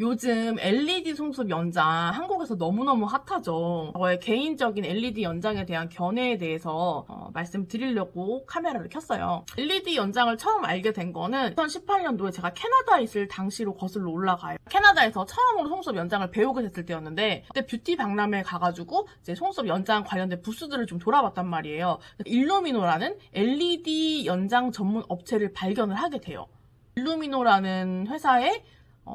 요즘 LED 송수 연장 한국에서 너무너무 핫하죠. 저의 개인적인 LED 연장에 대한 견해에 대해서 말씀드리려고 카메라를 켰어요. LED 연장을 처음 알게 된 거는 2018년도에 제가 캐나다에 있을 당시로 거슬러 올라가요. 캐나다에서 처음으로 송수업 연장을 배우게 됐을 때였는데 그때 뷰티 박람회에 가가지고 이제 송수업 연장 관련된 부스들을 좀 돌아봤단 말이에요. 일루미노라는 LED 연장 전문 업체를 발견을 하게 돼요. 일루미노라는 회사의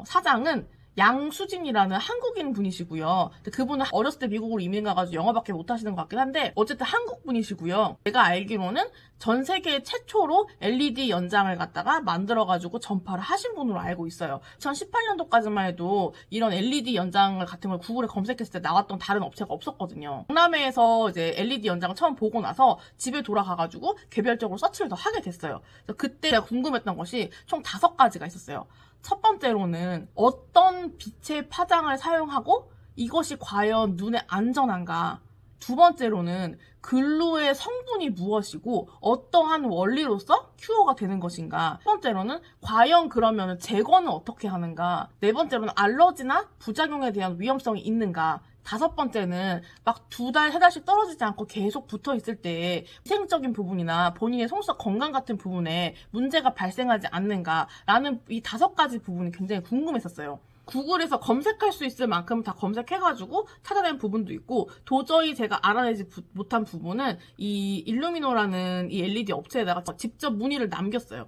사장은 양수진이라는 한국인 분이시고요. 그분은 어렸을 때 미국으로 이민 가가지고 영어밖에 못하시는 것 같긴 한데 어쨌든 한국 분이시고요. 제가 알기로는 전 세계 최초로 LED 연장을 갖다가 만들어가지고 전파를 하신 분으로 알고 있어요. 2018년도까지만 해도 이런 LED 연장을 같은 걸 구글에 검색했을 때 나왔던 다른 업체가 없었거든요. 박람회에서 이제 LED 연장을 처음 보고 나서 집에 돌아가가지고 개별적으로 서치를 더 하게 됐어요. 그래서 그때 제가 궁금했던 것이 총 5가지가 있었어요. 첫 번째로는 어떤 빛의 파장을 사용하고 이것이 과연 눈에 안전한가? 두 번째로는 글루의 성분이 무엇이고 어떠한 원리로서 큐어가 되는 것인가? 세 번째로는 과연 그러면 제거는 어떻게 하는가? 네 번째로는 알러지나 부작용에 대한 위험성이 있는가? 다섯 번째는 막 2달, 3달씩 떨어지지 않고 계속 붙어 있을 때 위생적인 부분이나 본인의 속성 건강 같은 부분에 문제가 발생하지 않는가라는 이 5가지 부분이 굉장히 궁금했었어요. 구글에서 검색할 수 있을 만큼 다 검색해가지고 찾아낸 부분도 있고 도저히 제가 알아내지 못한 부분은 이 일루미노라는 이 LED 업체에다가 직접 문의를 남겼어요.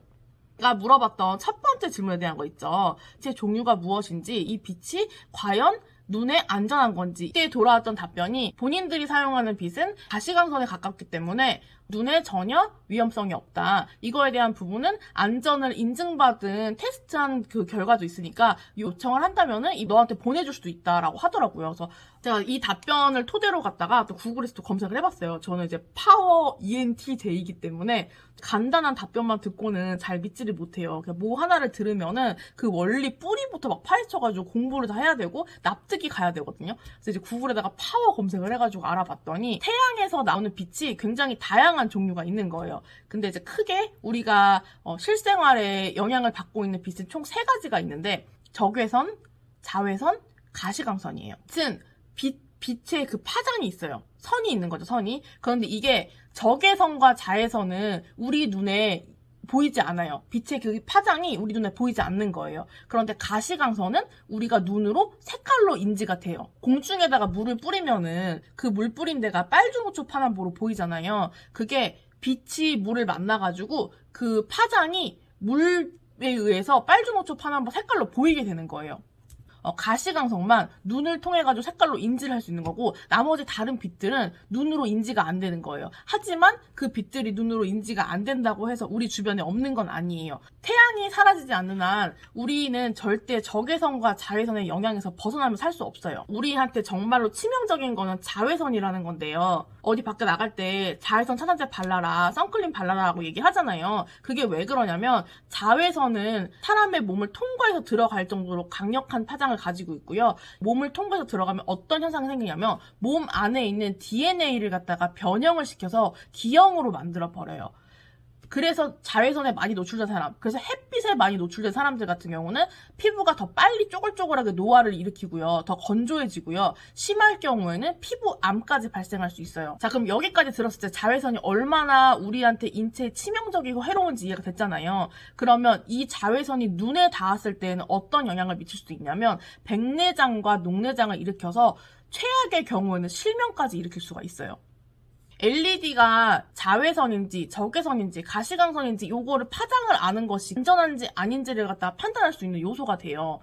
제가 물어봤던 첫 번째 질문에 대한 거 있죠. 제 종류가 무엇인지 이 빛이 과연 눈에 안전한 건지 이때 돌아왔던 답변이 본인들이 사용하는 빛은 가시광선에 가깝기 때문에 눈에 전혀 위험성이 없다. 이거에 대한 부분은 안전을 인증받은 테스트한 그 결과도 있으니까 요청을 한다면은 너한테 보내줄 수도 있다라고 하더라고요. 그래서 제가 이 답변을 토대로 갖다가 또 구글에서 또 검색을 해봤어요. 저는 이제 파워 ENTJ이기 때문에 간단한 답변만 듣고는 잘 믿지를 못해요. 그냥 뭐 하나를 들으면은 그 원리 뿌리부터 막 파헤쳐가지고 공부를 다 해야 되고 납득이 가야 되거든요. 그래서 이제 구글에다가 파워 검색을 해가지고 알아봤더니 태양에서 나오는 빛이 굉장히 다양한 종류가 있는 거예요. 근데 이제 크게 우리가 실생활에 영향을 받고 있는 빛은 총 3가지가 있는데 적외선, 자외선, 가시광선이에요. 아무튼 빛의 그 파장이 있어요. 선이 있는 거죠, 선이. 그런데 이게 적외선과 자외선은 우리 눈에 보이지 않아요. 빛의 그 파장이 우리 눈에 보이지 않는 거예요. 그런데 가시광선은 우리가 눈으로 색깔로 인지가 돼요. 공중에다가 물을 뿌리면은 그 물 뿌린 데가 빨주노초 파남보로 보이잖아요. 그게 빛이 물을 만나가지고 그 파장이 물에 의해서 빨주노초 파남보 색깔로 보이게 되는 거예요. 가시광선만 눈을 통해 가지고 색깔로 인지를 할 수 있는 거고 나머지 다른 빛들은 눈으로 인지가 안 되는 거예요. 하지만 그 빛들이 눈으로 인지가 안 된다고 해서 우리 주변에 없는 건 아니에요. 태양이 사라지지 않는 한 우리는 절대 적외선과 자외선의 영향에서 벗어나면 살 수 없어요. 우리한테 정말로 치명적인 거는 자외선이라는 건데요. 어디 밖에 나갈 때 자외선 차단제 발라라, 선크림 발라라고 얘기하잖아요. 그게 왜 그러냐면 자외선은 사람의 몸을 통과해서 들어갈 정도로 강력한 파장을 가지고 있고요. 몸을 통과해서 들어가면 어떤 현상이 생기냐면 몸 안에 있는 DNA를 갖다가 변형을 시켜서 D형으로 만들어 버려요. 그래서 자외선에 많이 노출된 사람, 그래서 햇빛에 많이 노출된 사람들 같은 경우는 피부가 더 빨리 쪼글쪼글하게 노화를 일으키고요. 더 건조해지고요. 심할 경우에는 피부암까지 발생할 수 있어요. 자, 그럼 여기까지 들었을 때 자외선이 얼마나 우리한테 인체에 치명적이고 해로운지 이해가 됐잖아요. 그러면 이 자외선이 눈에 닿았을 때는 어떤 영향을 미칠 수도 있냐면 백내장과 녹내장을 일으켜서 최악의 경우에는 실명까지 일으킬 수가 있어요. LED가 자외선인지 적외선인지 가시광선인지 요거를 파장을 아는 것이 안전한지 아닌지를 갖다 판단할 수 있는 요소가 돼요.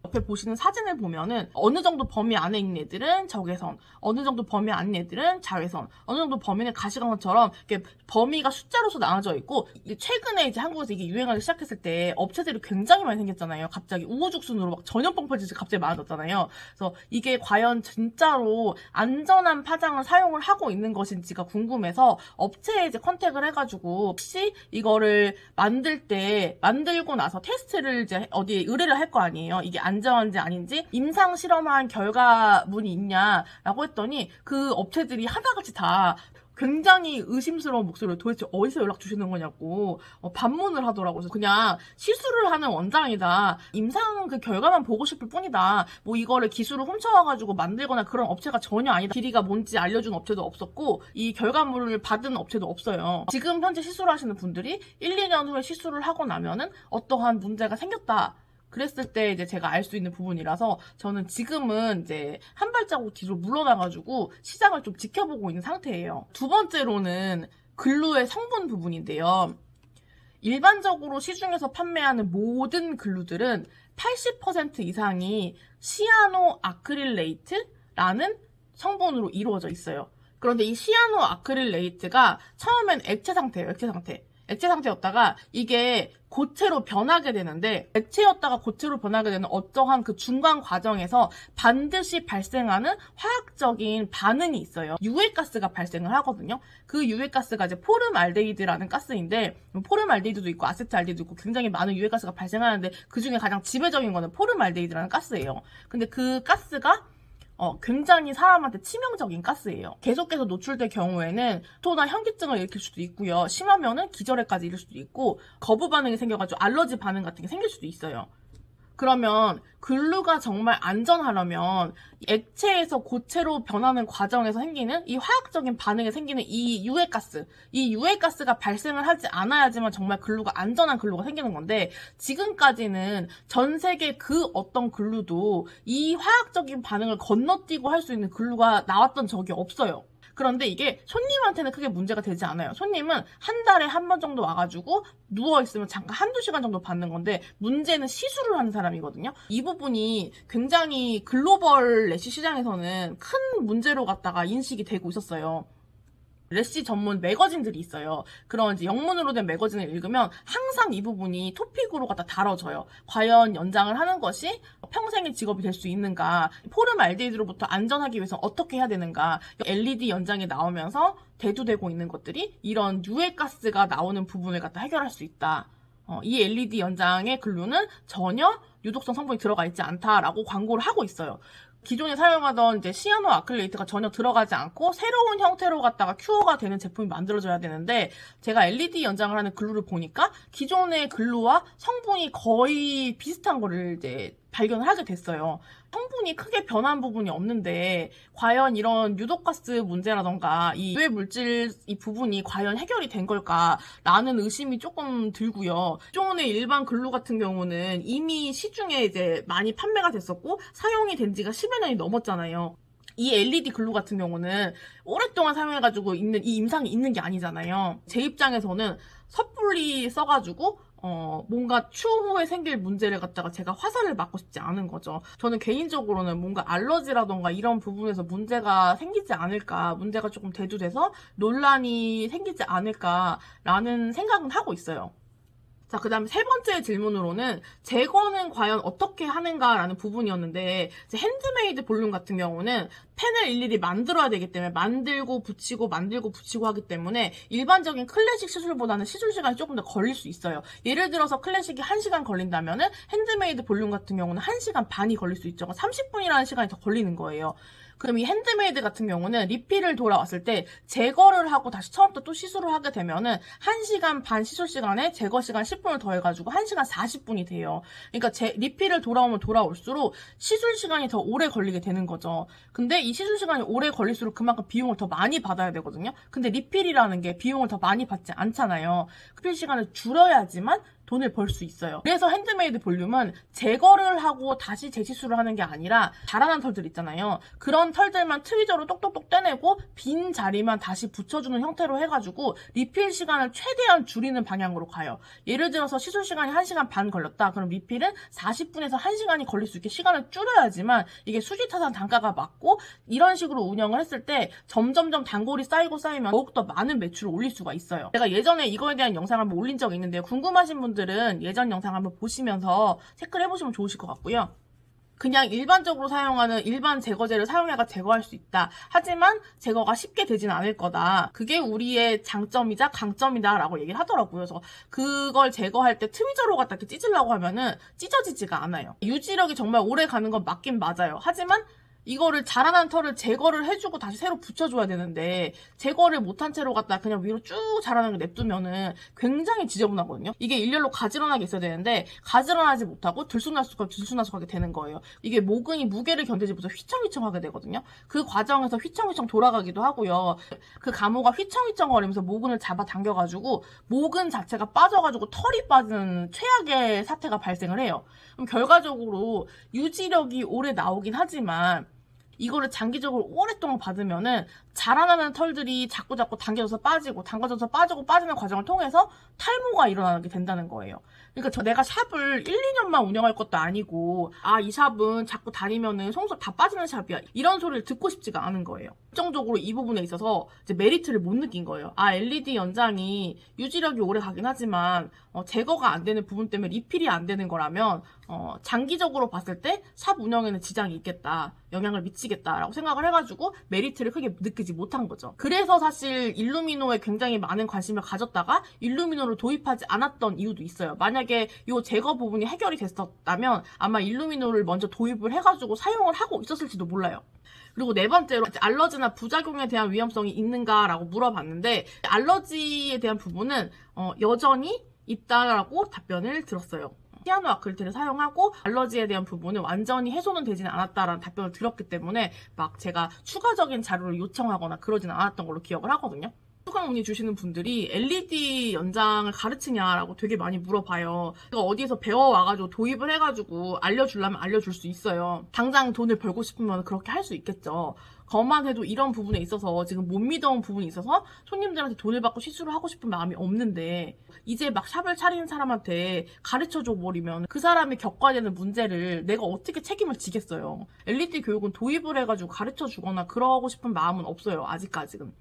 옆에 보시는 사진을 보면은 어느 정도 범위 안에 있는 애들은 적외선, 어느 정도 범위 안에 있는 애들은 자외선, 어느 정도 범위는 가시광선처럼 이렇게 범위가 숫자로서 나눠져 있고 최근에 이제 한국에서 이게 유행하기 시작했을 때 업체들이 굉장히 많이 생겼잖아요. 갑자기 우후죽순으로 막 전염병 퍼지듯이 갑자기 많아졌잖아요. 그래서 이게 과연 진짜로 안전한 파장을 사용을 하고 있는 것인지가 궁금해서 업체에 이제 컨택을 해가지고 혹시 이거를 만들고 나서 테스트를 이제 어디에 의뢰를 할 거 아니에요. 이게 안전한지 아닌지 임상 실험한 결과물이 있냐라고 했더니 그 업체들이 하나같이 다 굉장히 의심스러운 목소리로 도대체 어디서 연락 주시는 거냐고 반문을 하더라고요. 그냥 시술을 하는 원장이다. 임상 그 결과만 보고 싶을 뿐이다. 뭐 이거를 기술을 훔쳐와가지고 만들거나 그런 업체가 전혀 아니다. 길이가 뭔지 알려준 업체도 없었고 이 결과물을 받은 업체도 없어요. 지금 현재 시술을 하시는 분들이 1, 2년 후에 시술을 하고 나면은 어떠한 문제가 생겼다. 그랬을 때 이제 제가 알 수 있는 부분이라서 저는 지금은 이제 한 발자국 뒤로 물러나가지고 시장을 좀 지켜보고 있는 상태예요. 두 번째로는 글루의 성분 부분인데요. 일반적으로 시중에서 판매하는 모든 글루들은 80% 이상이 시아노 아크릴레이트라는 성분으로 이루어져 있어요. 그런데 이 시아노 아크릴레이트가 처음엔 액체 상태예요. 액체 상태였다가 이게 고체로 변하게 되는데 액체였다가 고체로 변하게 되는 어떠한 그 중간 과정에서 반드시 발생하는 화학적인 반응이 있어요. 유해가스가 발생을 하거든요. 그 유해가스가 이제 포름알데히드라는 가스인데 포름알데히드도 있고 아세트알데히드도 있고 굉장히 많은 유해가스가 발생하는데 그 중에 가장 지배적인 거는 포름알데히드라는 가스예요. 근데 그 가스가 굉장히 사람한테 치명적인 가스예요. 계속해서 노출될 경우에는 토나 현기증을 일으킬 수도 있고요. 심하면은 기절에까지 이를 수도 있고 거부 반응이 생겨가지고 알러지 반응 같은 게 생길 수도 있어요. 그러면 글루가 정말 안전하려면 액체에서 고체로 변하는 과정에서 생기는 이 화학적인 반응에 생기는 이 유해가스가 발생을 하지 않아야지만 정말 글루가 안전한 글루가 생기는 건데 지금까지는 전 세계 그 어떤 글루도 이 화학적인 반응을 건너뛰고 할 수 있는 글루가 나왔던 적이 없어요. 그런데 이게 손님한테는 크게 문제가 되지 않아요. 손님은 한 달에 한 번 정도 와가지고 누워있으면 잠깐 한두 시간 정도 받는 건데 문제는 시술을 하는 사람이거든요. 이 부분이 굉장히 글로벌 래시 시장에서는 큰 문제로 갖다가 인식이 되고 있었어요. 래시 전문 매거진들이 있어요. 그런 이제 영문으로 된 매거진을 읽으면 항상 이 부분이 토픽으로 갖다 다뤄져요. 과연 연장을 하는 것이 평생의 직업이 될 수 있는가? 포름알데히드로부터 안전하기 위해서 어떻게 해야 되는가? LED 연장이 나오면서 대두되고 있는 것들이 이런 유해가스가 나오는 부분을 갖다 해결할 수 있다. 이 LED 연장의 글루는 전혀 유독성 성분이 들어가 있지 않다라고 광고를 하고 있어요. 기존에 사용하던 이제 시아노 아크릴레이트가 전혀 들어가지 않고 새로운 형태로 갖다가 큐어가 되는 제품이 만들어져야 되는데 제가 LED 연장을 하는 글루를 보니까 기존의 글루와 성분이 거의 비슷한 거를 이제 발견을 하게 됐어요. 성분이 크게 변한 부분이 없는데 과연 이런 유독가스 문제라던가 이 유해 물질 이 부분이 과연 해결이 된 걸까라는 의심이 조금 들고요. 기존의 일반 글루 같은 경우는 이미 시중에 이제 많이 판매가 됐었고 사용이 된 지가 10여 년이 넘었잖아요. 이 LED 글루 같은 경우는 오랫동안 사용해가지고 있는 이 임상이 있는 게 아니잖아요. 제 입장에서는 섣불리 써가지고 뭔가 추후에 생길 문제를 갖다가 제가 화살을 맞고 싶지 않은 거죠. 저는 개인적으로는 뭔가 알러지라던가 이런 부분에서 문제가 생기지 않을까, 문제가 조금 대두돼서 논란이 생기지 않을까라는 생각은 하고 있어요. 자, 그 다음에 세 번째 질문으로는 제거는 과연 어떻게 하는가라는 부분이었는데 이제 핸드메이드 볼륨 같은 경우는 펜을 일일이 만들어야 되기 때문에 만들고 붙이고 하기 때문에 일반적인 클래식 시술보다는 시술 시간이 조금 더 걸릴 수 있어요. 예를 들어서 클래식이 1시간 걸린다면은 핸드메이드 볼륨 같은 경우는 1시간 반이 걸릴 수 있죠. 30분이라는 시간이 더 걸리는 거예요. 그럼 이 핸드메이드 같은 경우는 리필을 돌아왔을 때 제거를 하고 다시 처음부터 또 시술을 하게 되면은 1시간 반 시술 시간에 제거 시간 10분을 더해가지고 1시간 40분이 돼요. 그러니까 리필을 돌아오면 돌아올수록 시술 시간이 더 오래 걸리게 되는 거죠. 근데 이 시술 시간이 오래 걸릴수록 그만큼 비용을 더 많이 받아야 되거든요. 근데 리필이라는 게 비용을 더 많이 받지 않잖아요. 리필 시간을 줄여야지만 돈을 벌 수 있어요. 그래서 핸드메이드 볼륨은 제거를 하고 다시 재시술을 하는 게 아니라 자라난 털들 있잖아요. 그런 털들만 트위저로 똑똑똑 떼내고 빈 자리만 다시 붙여주는 형태로 해가지고 리필 시간을 최대한 줄이는 방향으로 가요. 예를 들어서 시술 시간이 1시간 반 걸렸다. 그럼 리필은 40분에서 1시간이 걸릴 수 있게 시간을 줄여야지만 이게 수지타산 단가가 맞고 이런 식으로 운영을 했을 때 점점점 단골이 쌓이면 더욱더 많은 매출을 올릴 수가 있어요. 제가 예전에 이거에 대한 영상을 한번 올린 적이 있는데요. 궁금하신 분들은 예전 영상 한번 보시면서 체크를 해보시면 좋으실 것 같고요. 그냥 일반적으로 사용하는 일반 제거제를 사용해가 제거할 수 있다. 하지만 제거가 쉽게 되진 않을 거다. 그게 우리의 장점이자 강점이다 라고 얘기를 하더라고요. 그래서 그걸 제거할 때 트위저로 갖다 이렇게 찢으려고 하면은 찢어지지가 않아요. 유지력이 정말 오래 가는 건 맞긴 맞아요. 하지만 이거를 자라난 털을 제거를 해주고 다시 새로 붙여줘야 되는데 제거를 못한 채로 갖다 그냥 위로 쭉 자라는 걸 냅두면은 굉장히 지저분하거든요. 이게 일렬로 가지런하게 있어야 되는데 가지런하지 못하고 들쑥날쑥하게 되는 거예요. 이게 모근이 무게를 견디지 못해서 휘청휘청하게 되거든요. 그 과정에서 휘청휘청 돌아가기도 하고요. 그 가모가 휘청휘청 거리면서 모근을 잡아당겨가지고 모근 자체가 빠져가지고 털이 빠지는 최악의 사태가 발생을 해요. 그럼 결과적으로 유지력이 오래 나오긴 하지만 이거를 장기적으로 오랫동안 받으면은 자라나는 털들이 자꾸자꾸 당겨져서 빠지고 당겨져서 빠지고 빠지는 과정을 통해서 탈모가 일어나게 된다는 거예요. 그러니까 내가 샵을 1, 2년만 운영할 것도 아니고 이 샵은 자꾸 다니면은 속눈썹 다 빠지는 샵이야. 이런 소리를 듣고 싶지가 않은 거예요. 결정적으로 이 부분에 있어서 이제 메리트를 못 느낀 거예요. LED 연장이 유지력이 오래 가긴 하지만 제거가 안 되는 부분 때문에 리필이 안 되는 거라면 장기적으로 봤을 때 샵 운영에는 지장이 있겠다. 영향을 미치겠다라고 생각을 해가지고 메리트를 크게 느끼지 못한 거죠. 그래서 사실 일루미노에 굉장히 많은 관심을 가졌다가 일루미노를 도입하지 않았던 이유도 있어요. 만약에 이 제거 부분이 해결이 됐었다면 아마 일루미노를 먼저 도입을 해가지고 사용을 하고 있었을지도 몰라요. 그리고 네 번째로 알러지나 부작용에 대한 위험성이 있는가라고 물어봤는데 알러지에 대한 부분은 여전히 있다라고 답변을 들었어요. 시아노 아크릴을 사용하고 알러지에 대한 부분은 완전히 해소는 되지는 않았다라는 답변을 들었기 때문에 막 제가 추가적인 자료를 요청하거나 그러지는 않았던 걸로 기억을 하거든요. 추가 문의 주시는 분들이 LED 연장을 가르치냐라고 되게 많이 물어봐요. 그러니까 어디에서 배워와가지고 도입을 해가지고 알려주려면 알려줄 수 있어요. 당장 돈을 벌고 싶으면 그렇게 할 수 있겠죠. 그것만 해도 이런 부분에 있어서 지금 못 믿어온 부분이 있어서 손님들한테 돈을 받고 시술을 하고 싶은 마음이 없는데 이제 막 샵을 차리는 사람한테 가르쳐줘 버리면 그 사람이 겪어야 되는 문제를 내가 어떻게 책임을 지겠어요. LED 교육은 도입을 해가지고 가르쳐 주거나 그러고 싶은 마음은 없어요. 아직까지는.